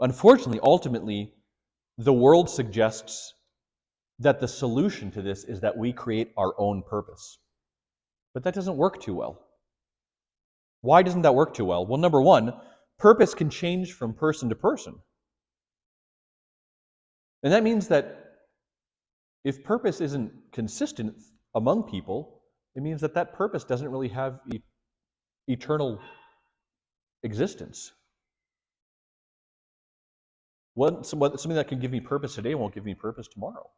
Unfortunately, ultimately, the world suggests that the solution to this is that we create our own purpose. But that doesn't work too well. Why doesn't that work too well? Well, number one, purpose can change from person to person. And that means that if purpose isn't consistent among people, it means that that purpose doesn't really have eternal existence. Something that can give me purpose today won't give me purpose tomorrow.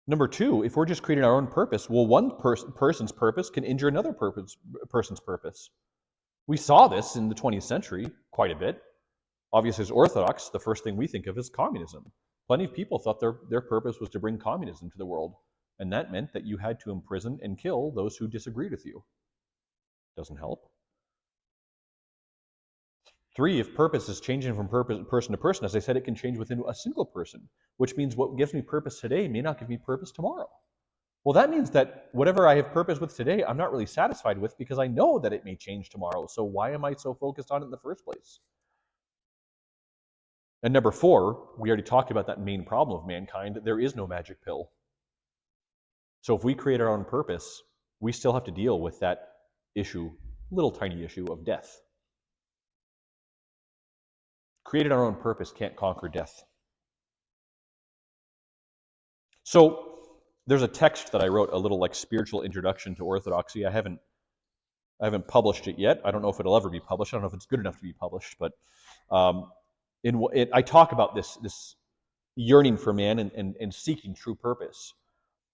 Number two, if we're just creating our own purpose, well, one person's purpose can injure another person's purpose. We saw this in the 20th century quite a bit. Obviously, as Orthodox, the first thing we think of is communism. Plenty of people thought their purpose was to bring communism to the world, and that meant that you had to imprison and kill those who disagreed with you. Doesn't help. Three, if purpose is changing from person to person, as I said, it can change within a single person, which means what gives me purpose today may not give me purpose tomorrow. Well, that means that whatever I have purpose with today, I'm not really satisfied with because I know that it may change tomorrow. So why am I so focused on it in the first place? And number four, we already talked about that main problem of mankind. There is no magic pill. So if we create our own purpose, we still have to deal with that issue, little tiny issue of death. Creating our own purpose can't conquer death. So there's a text that I wrote, a little like spiritual introduction to Orthodoxy. I haven't published it yet. I don't know if it'll ever be published. I don't know if it's good enough to be published, but I talk about this yearning for man and seeking true purpose.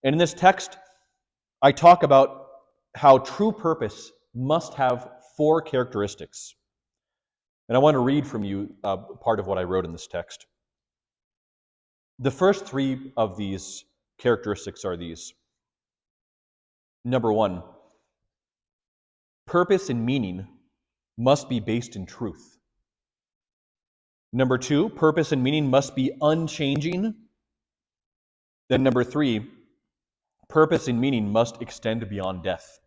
And in this text, I talk about how true purpose must have 4 characteristics. And I want to read from you part of what I wrote in this text. The first 3 of these characteristics are these. Number 1, purpose and meaning must be based in truth. Number 2, purpose and meaning must be unchanging. Then number 3, purpose and meaning must extend beyond death.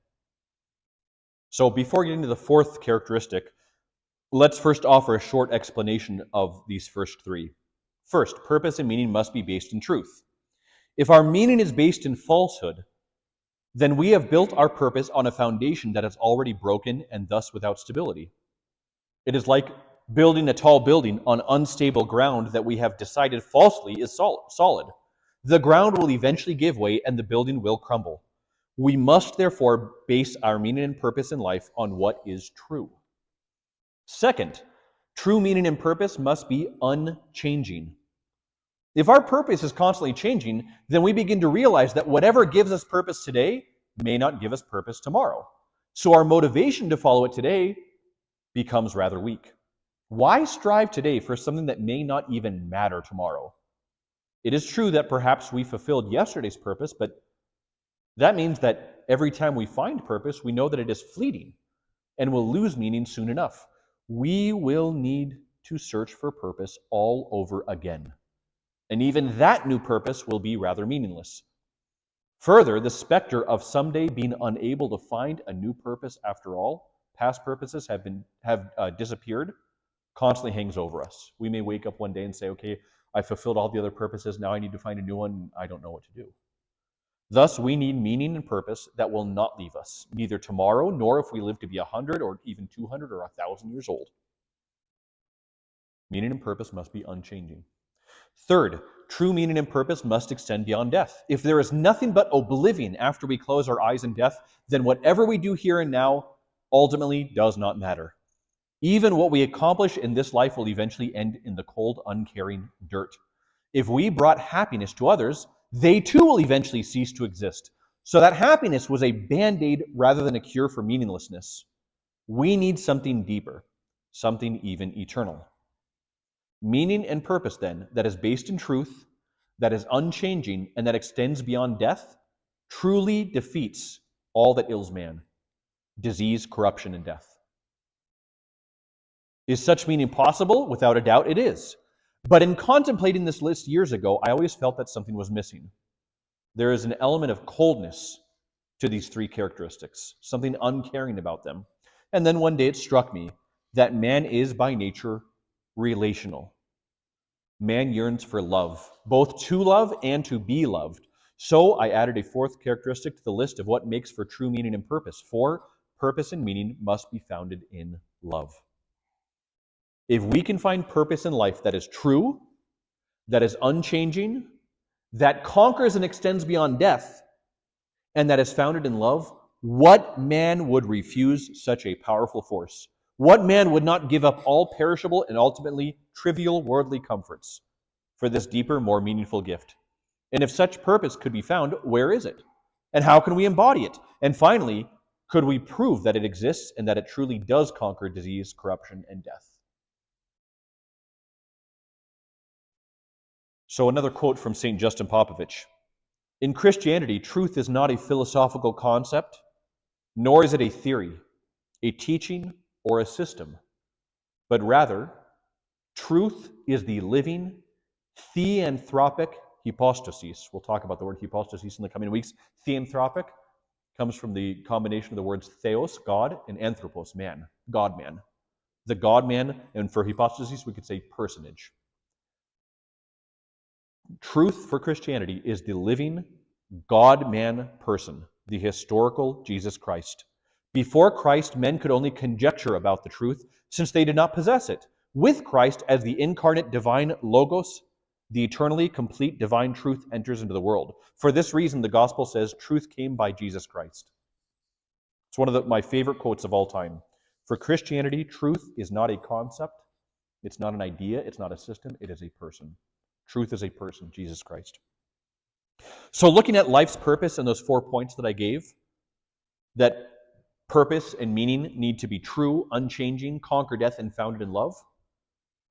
So before getting to the 4th characteristic, let's first offer a short explanation of these first 3. First, purpose and meaning must be based in truth. If our meaning is based in falsehood, then we have built our purpose on a foundation that is already broken and thus without stability. It is like building a tall building on unstable ground that we have decided falsely is solid. The ground will eventually give way and the building will crumble. We must therefore base our meaning and purpose in life on what is true. Second, true meaning and purpose must be unchanging. If our purpose is constantly changing, then we begin to realize that whatever gives us purpose today may not give us purpose tomorrow. So our motivation to follow it today becomes rather weak. Why strive today for something that may not even matter tomorrow? It is true that perhaps we fulfilled yesterday's purpose, but that means that every time we find purpose, we know that it is fleeting and will lose meaning soon enough. We will need to search for purpose all over again. And even that new purpose will be rather meaningless. Further, the specter of someday being unable to find a new purpose after all past purposes have disappeared, constantly hangs over us. We may wake up one day and say, okay, I fulfilled all the other purposes, now I need to find a new one, I don't know what to do. Thus, we need meaning and purpose that will not leave us, neither tomorrow, nor if we live to be 100 or even 200 or 1,000 years old. Meaning and purpose must be unchanging. Third, true meaning and purpose must extend beyond death. If there is nothing but oblivion after we close our eyes in death, then whatever we do here and now ultimately does not matter. Even what we accomplish in this life will eventually end in the cold, uncaring dirt. If we brought happiness to others, they too will eventually cease to exist. So that happiness was a band-aid rather than a cure for meaninglessness. We need something deeper, something even eternal. Meaning and purpose, then, that is based in truth, that is unchanging, and that extends beyond death, truly defeats all that ills man: disease, corruption, and death. Is such meaning possible? Without a doubt it is. But in contemplating this list years ago, I always felt that something was missing. There is an element of coldness to these 3 characteristics, something uncaring about them. And then one day it struck me that man is by nature relational. Man yearns for love, both to love and to be loved. So I added a fourth characteristic to the list of what makes for true meaning and purpose. For purpose and meaning must be founded in love. If we can find purpose in life that is true, that is unchanging, that conquers and extends beyond death, and that is founded in love, what man would refuse such a powerful force? What man would not give up all perishable and ultimately trivial worldly comforts for this deeper, more meaningful gift? And if such purpose could be found, where is it? And how can we embody it? And finally, could we prove that it exists and that it truly does conquer disease, corruption, and death? So another quote from St. Justin Popovich. In Christianity, truth is not a philosophical concept, nor is it a theory, a teaching, or a system, but rather, truth is the living, theanthropic hypostasis. We'll talk about the word hypostasis in the coming weeks. Theanthropic comes from the combination of the words theos, God, and anthropos, man, God-man. The God-man, and for hypostasis, we could say personage. Truth for Christianity is the living God-man person, the historical Jesus Christ. Before Christ, men could only conjecture about the truth since they did not possess it. With Christ as the incarnate divine Logos, the eternally complete divine truth enters into the world. For this reason, the gospel says truth came by Jesus Christ. It's one of my favorite quotes of all time. For Christianity, truth is not a concept, it's not an idea, it's not a system, it is a person. Truth is a person, Jesus Christ. So looking at life's purpose and those 4 points that I gave, that purpose and meaning need to be true, unchanging, conquer death, and founded in love,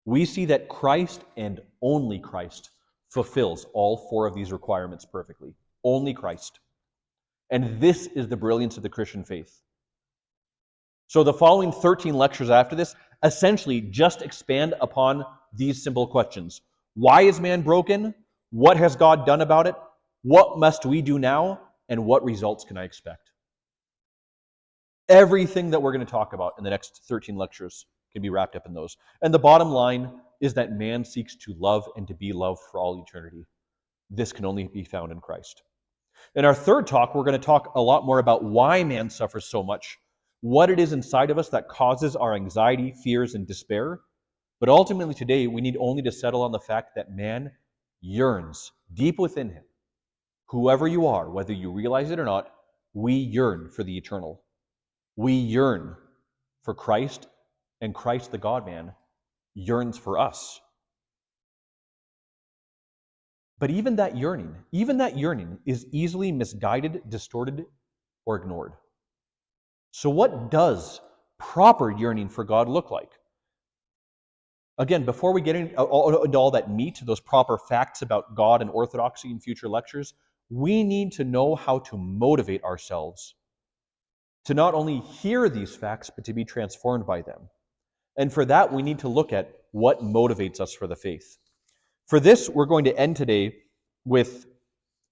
we see that Christ and only Christ fulfills all 4 of these requirements perfectly. Only Christ. And this is the brilliance of the Christian faith. So the following 13 lectures after this essentially just expand upon these simple questions. Why is man broken? What has God done about it? What must we do now? And what results can I expect? Everything that we're going to talk about in the next 13 lectures can be wrapped up in those. And the bottom line is that man seeks to love and to be loved for all eternity. This can only be found in Christ. In our third talk, we're going to talk a lot more about why man suffers so much, what it is inside of us that causes our anxiety, fears, and despair. But ultimately today, we need only to settle on the fact that man yearns deep within him. Whoever you are, whether you realize it or not, we yearn for the eternal. We yearn for Christ, and Christ the God-man yearns for us. But even that yearning is easily misguided, distorted, or ignored. So what does proper yearning for God look like? Again, before we get into all that meat, those proper facts about God and orthodoxy in future lectures, we need to know how to motivate ourselves to not only hear these facts, but to be transformed by them. And for that, we need to look at what motivates us for the faith. For this, we're going to end today with,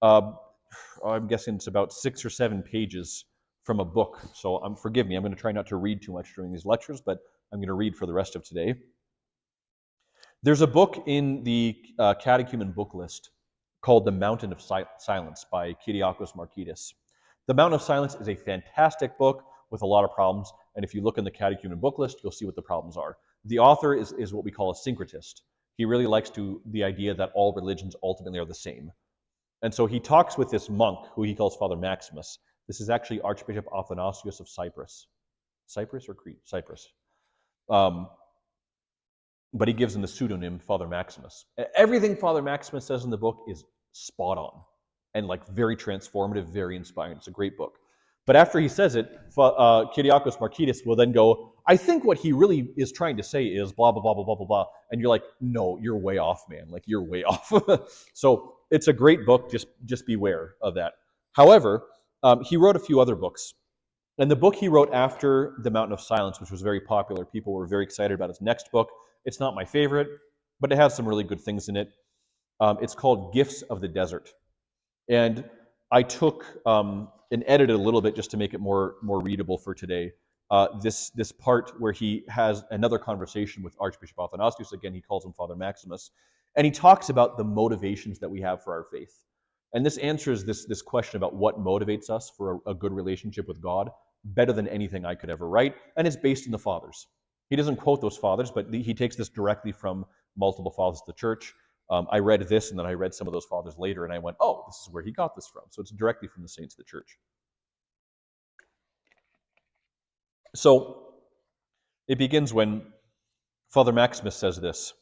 I'm guessing it's about 6 or 7 pages from a book. So forgive me, I'm going to try not to read too much during these lectures, but I'm going to read for the rest of today. There's a book in the catechumen book list called The Mountain of Silence by Kyriakos Markides. The Mountain of Silence is a fantastic book with a lot of problems, and if you look in the catechumen book list, you'll see what the problems are. The author is what we call a syncretist. He really likes the idea that all religions ultimately are the same. And so he talks with this monk, who he calls Father Maximus. This is actually Archbishop Athanasius of Cyprus. Cyprus or Crete? Cyprus. But he gives him the pseudonym Father Maximus. Everything Father Maximus says in the book is spot on and like very transformative, very inspiring. It's a great book. But after he says it, Kyriakos Markides will then go, I think what he really is trying to say is blah, blah, blah, blah, blah, blah, blah. And you're like, no, you're way off, man. Like, you're way off. So it's a great book. Just beware of that. However, he wrote a few other books. And the book he wrote after The Mountain of Silence, which was very popular, people were very excited about his next book. It's not my favorite, but it has some really good things in it. It's called Gifts of the Desert. And I took and edited a little bit just to make it more readable for today. this part where he has another conversation with Archbishop Athanasius. Again, he calls him Father Maximus, and he talks about the motivations that we have for our faith. And this answers this question about what motivates us for a good relationship with God better than anything I could ever write, and it's based in the Fathers. He doesn't quote those Fathers, but he takes this directly from multiple Fathers of the Church. I read this, and then I read some of those Fathers later, and I went, oh, this is where he got this from. So it's directly from the saints of the Church. So it begins when Father Maximus says this.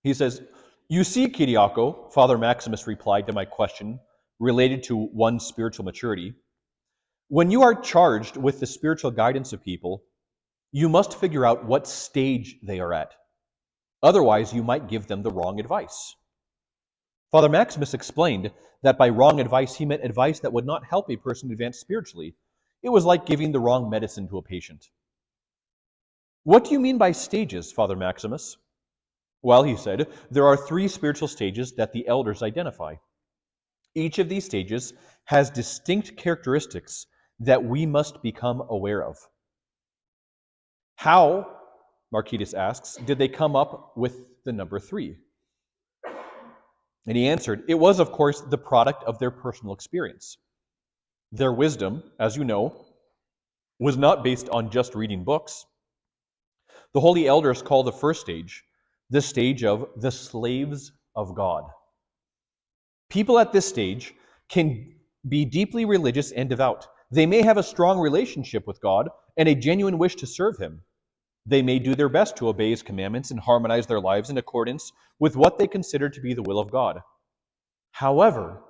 He says, "You see, Kyriako," Father Maximus replied to my question related to one's spiritual maturity, "when you are charged with the spiritual guidance of people, you must figure out what stage they are at. Otherwise, you might give them the wrong advice." Father Maximus explained that by wrong advice, he meant advice that would not help a person advance spiritually. It was like giving the wrong medicine to a patient. "What do you mean by stages, Father Maximus?" "Well," he said, "there are 3 spiritual stages that the elders identify. Each of these stages has distinct characteristics that we must become aware of." "How," Marquitas asks, "did they come up with the number 3? And he answered, "It was, of course, the product of their personal experience. Their wisdom, as you know, was not based on just reading books. The holy elders call the first stage the stage of the slaves of God. People at this stage can be deeply religious and devout. They may have a strong relationship with God and a genuine wish to serve Him. They may do their best to obey His commandments and harmonize their lives in accordance with what they consider to be the will of God. However,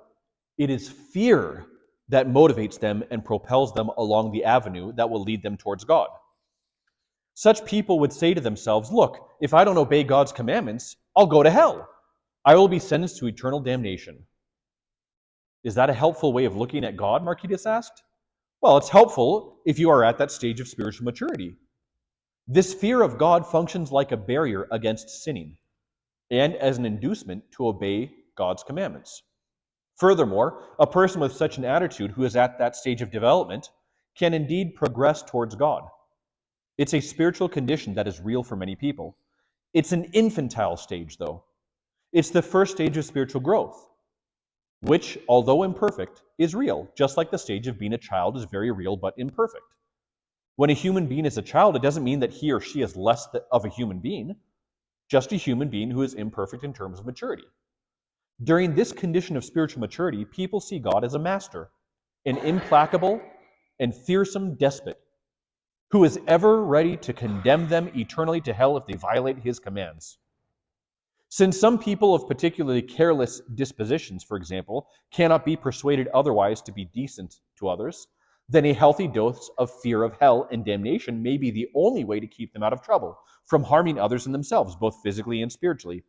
it is fear that motivates them and propels them along the avenue that will lead them towards God. Such people would say to themselves, 'Look, if I don't obey God's commandments, I'll go to hell. I will be sentenced to eternal damnation.' Is that a helpful way of looking at God?" Marquitas asked. "Well, it's helpful if you are at that stage of spiritual maturity. This fear of God functions like a barrier against sinning and as an inducement to obey God's commandments. Furthermore, a person with such an attitude who is at that stage of development can indeed progress towards God. It's a spiritual condition that is real for many people. It's an infantile stage, though. It's the first stage of spiritual growth, which, although imperfect, is real, just like the stage of being a child is very real but imperfect. When a human being is a child, it doesn't mean that he or she is less of a human being, just a human being who is imperfect in terms of maturity. During this condition of spiritual maturity, people see God as a master, an implacable and fearsome despot who is ever ready to condemn them eternally to hell if they violate His commands. Since some people of particularly careless dispositions, for example, cannot be persuaded otherwise to be decent to others, then a healthy dose of fear of hell and damnation may be the only way to keep them out of trouble, from harming others and themselves, both physically and spiritually.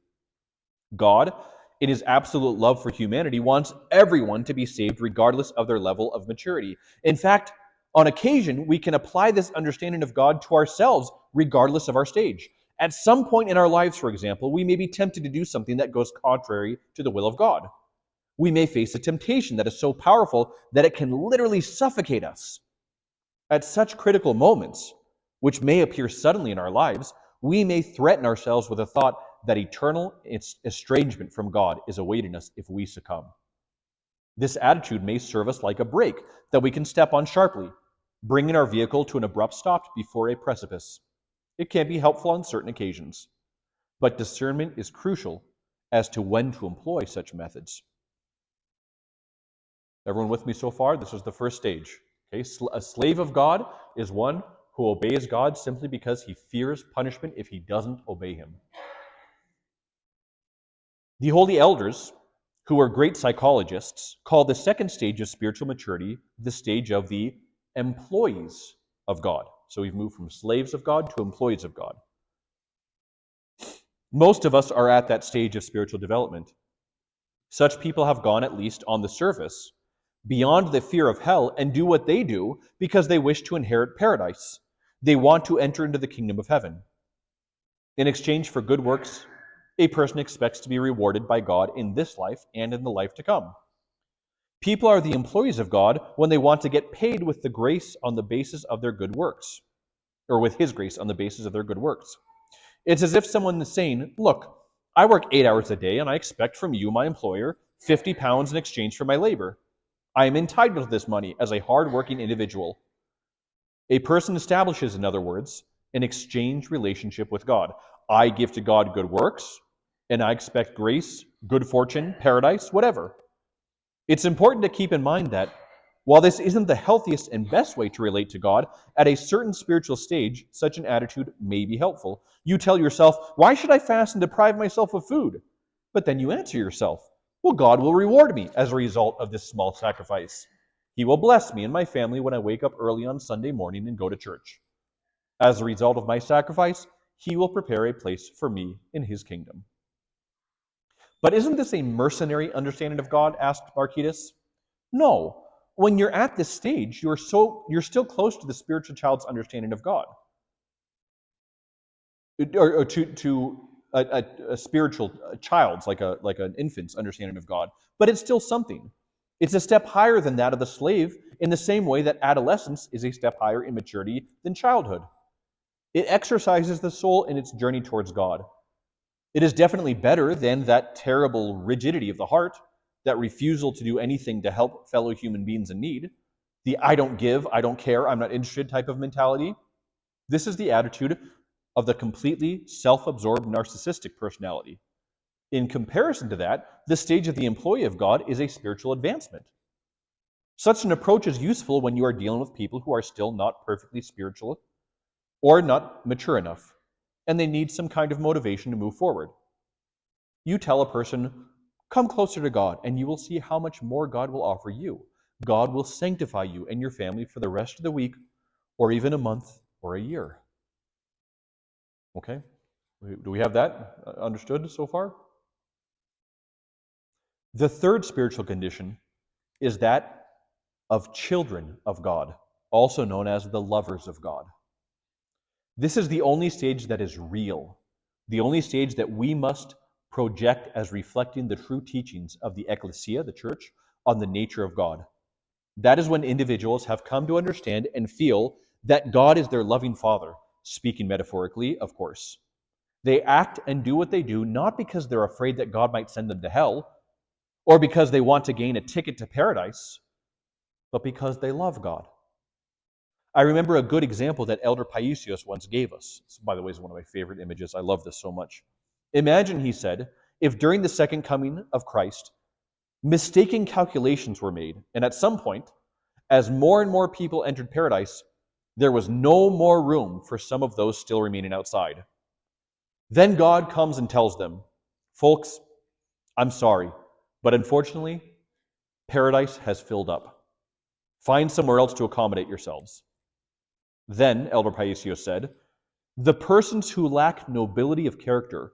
God, in His absolute love for humanity, wants everyone to be saved regardless of their level of maturity. In fact, on occasion, we can apply this understanding of God to ourselves regardless of our stage. At some point in our lives, for example, we may be tempted to do something that goes contrary to the will of God. We may face a temptation that is so powerful that it can literally suffocate us. At such critical moments, which may appear suddenly in our lives, we may threaten ourselves with a thought that eternal estrangement from God is awaiting us if we succumb. This attitude may serve us like a brake that we can step on sharply, bringing our vehicle to an abrupt stop before a precipice. It can be helpful on certain occasions, but discernment is crucial as to when to employ such methods. Everyone with me so far? This is the first stage. Okay? A slave of God is one who obeys God simply because he fears punishment if he doesn't obey Him. The holy elders, who are great psychologists, call the second stage of spiritual maturity the stage of the employees of God. So we've moved from slaves of God to employees of God. Most of us are at that stage of spiritual development. Such people have gone, at least on the surface, beyond the fear of hell and do what they do because they wish to inherit paradise. They want to enter into the kingdom of heaven. In exchange for good works, a person expects to be rewarded by God in this life and in the life to come. People are the employees of God when they want to get paid with the grace on the basis of their good works, or with His grace on the basis of their good works. It's as if someone is saying, look, I work 8 hours a day and I expect from you, my employer, 50 pounds in exchange for my labor. I am entitled to this money as a hard-working individual. A person establishes, in other words, an exchange relationship with God. I give to God good works, and I expect grace, good fortune, paradise, whatever. It's important to keep in mind that while this isn't the healthiest and best way to relate to God, at a certain spiritual stage, such an attitude may be helpful. You tell yourself, why should I fast and deprive myself of food? But then you answer yourself, well, God will reward me as a result of this small sacrifice. He will bless me and my family when I wake up early on Sunday morning and go to church. As a result of my sacrifice, He will prepare a place for me in His kingdom. But isn't this a mercenary understanding of God? Asked Marquitas. No. When you're at this stage, you're still close to the spiritual child's understanding of God, or to a spiritual child's, like an infant's understanding of God. But it's still something. It's a step higher than that of the slave, in the same way that adolescence is a step higher in maturity than childhood. It exercises the soul in its journey towards God. It is definitely better than that terrible rigidity of the heart, that refusal to do anything to help fellow human beings in need, the I don't give, I don't care, I'm not interested type of mentality. This is the attitude of the completely self-absorbed narcissistic personality. In comparison to that, the stage of the employee of God is a spiritual advancement. Such an approach is useful when you are dealing with people who are still not perfectly spiritual or not mature enough, and they need some kind of motivation to move forward. You tell a person, come closer to God, and you will see how much more God will offer you. God will sanctify you and your family for the rest of the week, or even a month or a year. Okay? Do we have that understood so far? The third spiritual condition is that of children of God, also known as the lovers of God. This is the only stage that is real, the only stage that we must project as reflecting the true teachings of the ecclesia, the church, on the nature of God. That is when individuals have come to understand and feel that God is their loving Father, speaking metaphorically, of course. They act and do what they do not because they're afraid that God might send them to hell, or because they want to gain a ticket to paradise, but because they love God. I remember a good example that Elder Paisios once gave us. This, by the way, is one of my favorite images. I love this so much. Imagine, he said, if during the second coming of Christ, mistaken calculations were made, and at some point, as more and more people entered paradise, there was no more room for some of those still remaining outside. Then God comes and tells them, folks, I'm sorry, but unfortunately, paradise has filled up. Find somewhere else to accommodate yourselves. Then, Elder Paisios said, the persons who lack nobility of character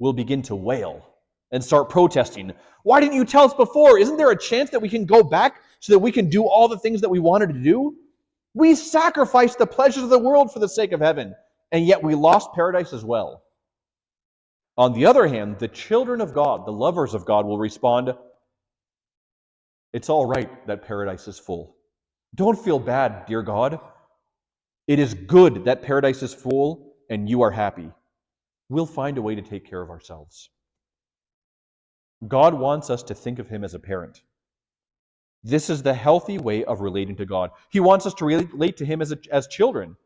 will begin to wail and start protesting. Why didn't you tell us before? Isn't there a chance that we can go back so that we can do all the things that we wanted to do? We sacrificed the pleasures of the world for the sake of heaven, and yet we lost paradise as well. On the other hand, the children of God, the lovers of God, will respond, it's all right that paradise is full. Don't feel bad, dear God. It is good that paradise is full and you are happy. We'll find a way to take care of ourselves. God wants us to think of Him as a parent. This is the healthy way of relating to God. He wants us to relate to Him as children.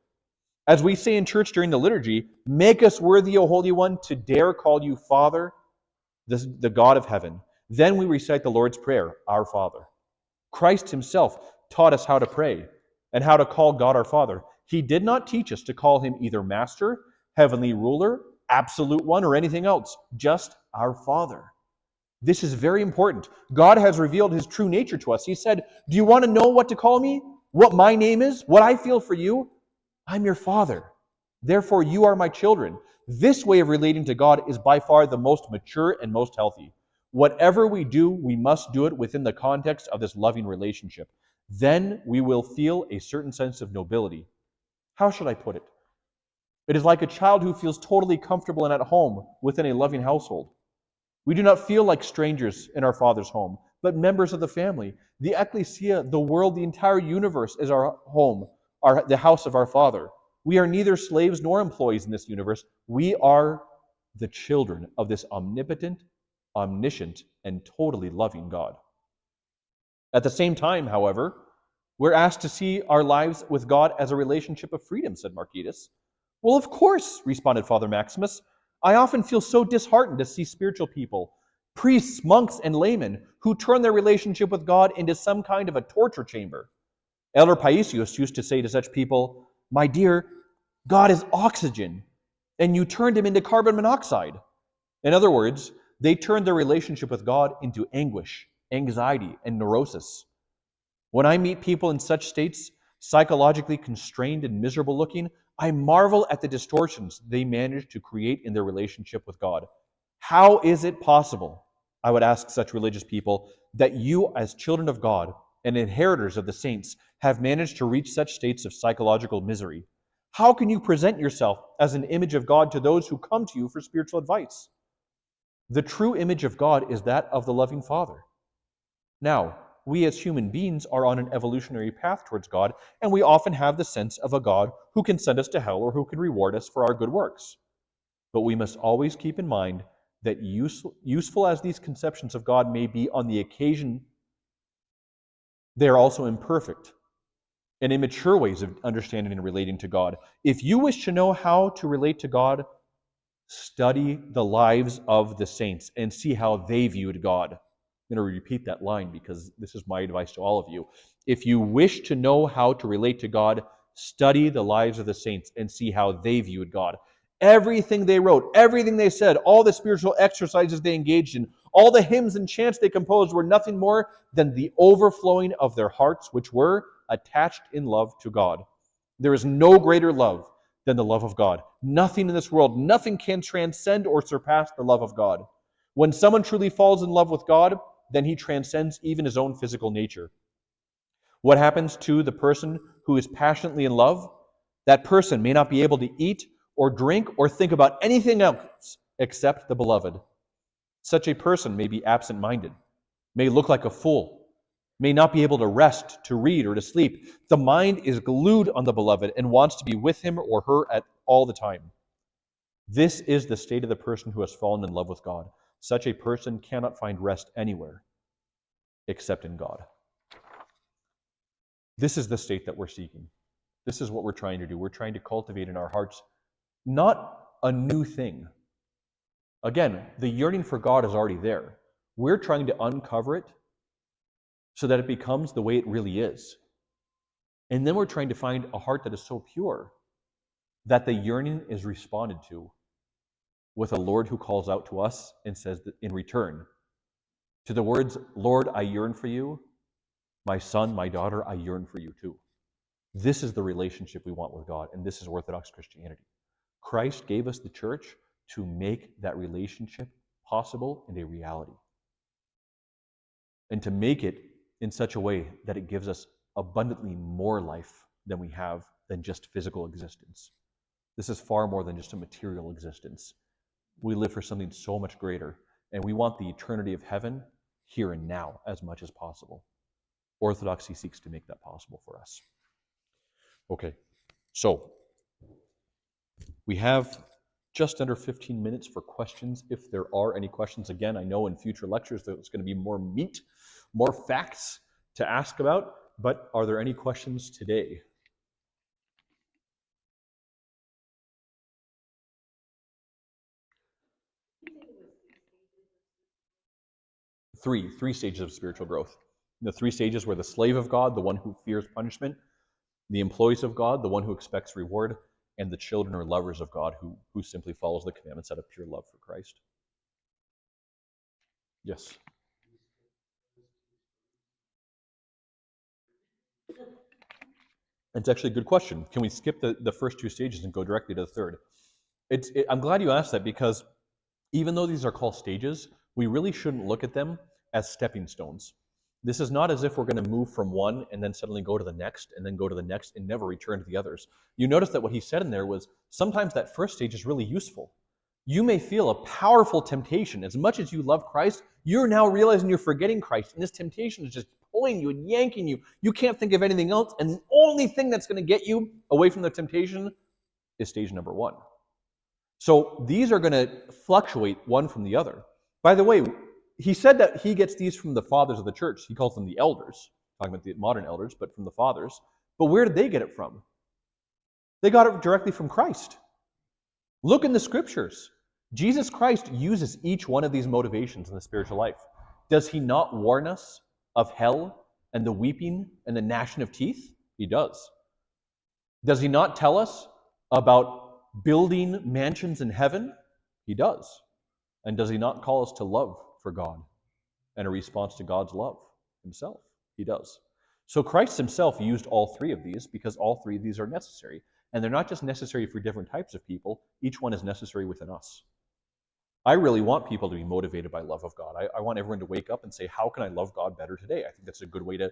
As we say in church during the liturgy, make us worthy, O Holy One, to dare call you Father, the God of heaven. Then we recite the Lord's Prayer, Our Father. Christ Himself taught us how to pray and how to call God our Father. He did not teach us to call Him either Master, Heavenly Ruler, Absolute One, or anything else, just our Father. This is very important. God has revealed His true nature to us. He said, do you want to know what to call me? What my name is? What I feel for you? I'm your Father. Therefore, you are my children. This way of relating to God is by far the most mature and most healthy. Whatever we do, we must do it within the context of this loving relationship. Then we will feel a certain sense of nobility. How should I put it? It is like a child who feels totally comfortable and at home within a loving household. We do not feel like strangers in our Father's home, but members of the family. The ecclesia, the world, the entire universe is our home, the house of our Father. We are neither slaves nor employees in this universe. We are the children of this omnipotent, omniscient, and totally loving God. At the same time, however, we're asked to see our lives with God as a relationship of freedom, said Marquitas. Well, of course, responded Father Maximus. I often feel so disheartened to see spiritual people, priests, monks, and laymen, who turn their relationship with God into some kind of a torture chamber. Elder Paisius used to say to such people, my dear, God is oxygen, and you turned him into carbon monoxide. In other words, they turned their relationship with God into anguish, anxiety, and neurosis. When I meet people in such states, psychologically constrained and miserable looking, I marvel at the distortions they manage to create in their relationship with God. How is it possible, I would ask such religious people, that you as children of God and inheritors of the saints have managed to reach such states of psychological misery? How can you present yourself as an image of God to those who come to you for spiritual advice? The true image of God is that of the loving Father. Now, we as human beings are on an evolutionary path towards God, and we often have the sense of a God who can send us to hell or who can reward us for our good works. But we must always keep in mind that useful as these conceptions of God may be on the occasion, they are also imperfect and immature ways of understanding and relating to God. If you wish to know how to relate to God, study the lives of the saints and see how they viewed God. I'm going to repeat that line because this is my advice to all of you. If you wish to know how to relate to God, study the lives of the saints and see how they viewed God. Everything they wrote, everything they said, all the spiritual exercises they engaged in, all the hymns and chants they composed were nothing more than the overflowing of their hearts, which were attached in love to God. There is no greater love than the love of God. Nothing in this world, nothing can transcend or surpass the love of God. When someone truly falls in love with God, then he transcends even his own physical nature. What happens to the person who is passionately in love? That person may not be able to eat or drink or think about anything else except the beloved. Such a person may be absent-minded, may look like a fool, may not be able to rest, to read, or to sleep. The mind is glued on the beloved and wants to be with him or her at all the time. This is the state of the person who has fallen in love with God. Such a person cannot find rest anywhere except in God. This is the state that we're seeking. This is what we're trying to do. We're trying to cultivate in our hearts not a new thing. Again, the yearning for God is already there. We're trying to uncover it so that it becomes the way it really is. And then we're trying to find a heart that is so pure that the yearning is responded to with a Lord who calls out to us and says that in return to the words, Lord, I yearn for you, my son, my daughter, I yearn for you too. This is the relationship we want with God, and this is Orthodox Christianity. Christ gave us the church to make that relationship possible and a reality, and to make it in such a way that it gives us abundantly more life than just physical existence. This is far more than just a material existence. We live for something so much greater, and we want the eternity of heaven here and now as much as possible. Orthodoxy seeks to make that possible for us. Okay, so we have just under 15 minutes for questions, if there are any questions. Again, I know in future lectures there's going to be more meat, more facts to ask about, but are there any questions today? Three stages of spiritual growth. The three stages were the slave of God, the one who fears punishment, the employees of God, the one who expects reward, and the children or lovers of God who simply follows the commandments out of pure love for Christ. Yes. It's actually a good question. Can we skip the first two stages and go directly to the third? I'm glad you asked that, because even though these are called stages, we really shouldn't look at them as stepping stones. This is not as if we're going to move from one and then suddenly go to the next and then go to the next and never return to the others. You notice that what he said in there was sometimes that first stage is really useful. You may feel a powerful temptation. As much as you love Christ, You're now realizing you're forgetting Christ, and this temptation is just pulling you and yanking you. You can't think of anything else, and the only thing that's going to get you away from the temptation is stage number 1. So these are going to fluctuate one from the other. By the way, he said that he gets these from the fathers of the church. He calls them the elders, talking about the modern elders, but from the fathers. But where did they get it from? They got it directly from Christ. Look in the scriptures. Jesus Christ uses each one of these motivations in the spiritual life. Does he not warn us of hell and the weeping and the gnashing of teeth? He does. Does he not tell us about building mansions in heaven? He does. And does he not call us to love for God and a response to God's love himself? He does. So Christ himself used all 3 of these because all 3 of these are necessary. And they're not just necessary for different types of people. Each one is necessary within us. I really want people to be motivated by love of God. I want everyone to wake up and say, how can I love God better today? I think that's a good way to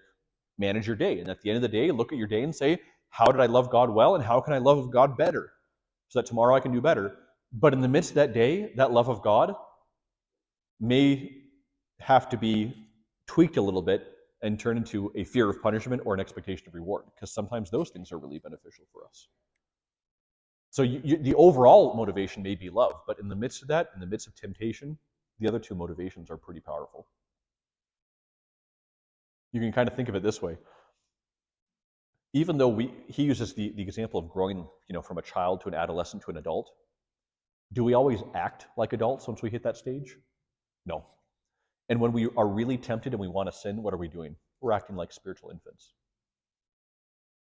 manage your day. And at the end of the day, look at your day and say, how did I love God well and how can I love God better? So that tomorrow I can do better. But in the midst of that day, that love of God may have to be tweaked a little bit and turn into a fear of punishment or an expectation of reward, because sometimes those things are really beneficial for us. So the overall motivation may be love, but in the midst of that, in the midst of temptation, the other 2 motivations are pretty powerful. You can kind of think of it this way. Even though he uses the example of growing, from a child to an adolescent to an adult, do we always act like adults once we hit that stage? No. And when we are really tempted and we want to sin, what are we doing? We're acting like spiritual infants.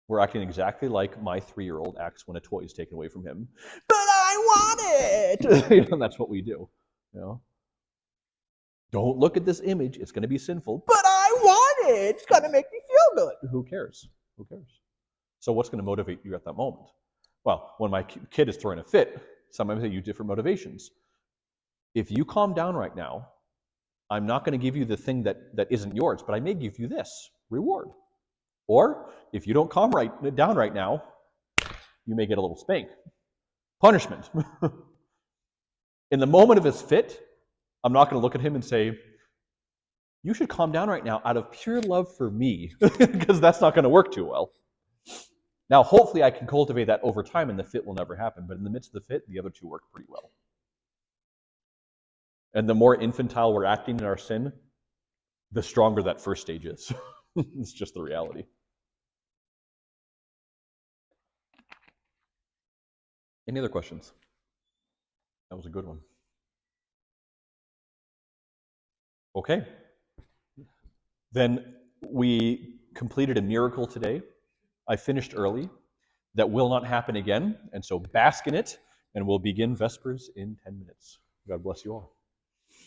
We're acting exactly like my 3-year-old acts when a toy is taken away from him. But I want it! And that's what we do. Don't look at this image. It's going to be sinful. But I want it! It's going to make me feel good. Who cares? Who cares? So what's going to motivate you at that moment? Well, when my kid is throwing a fit, sometimes I use different motivations. If you calm down right now, I'm not going to give you the thing that isn't yours, but I may give you this reward. Or if you don't calm down right now, you may get a little spank. Punishment. In the moment of his fit, I'm not going to look at him and say, you should calm down right now out of pure love for me, because that's not going to work too well. Now, hopefully I can cultivate that over time and the fit will never happen, but in the midst of the fit, the other 2 work pretty well. And the more infantile we're acting in our sin, the stronger that first stage is. It's just the reality. Any other questions? That was a good one. Okay. Then we completed a miracle today. I finished early. That will not happen again. And so bask in it, and we'll begin Vespers in 10 minutes. God bless you all.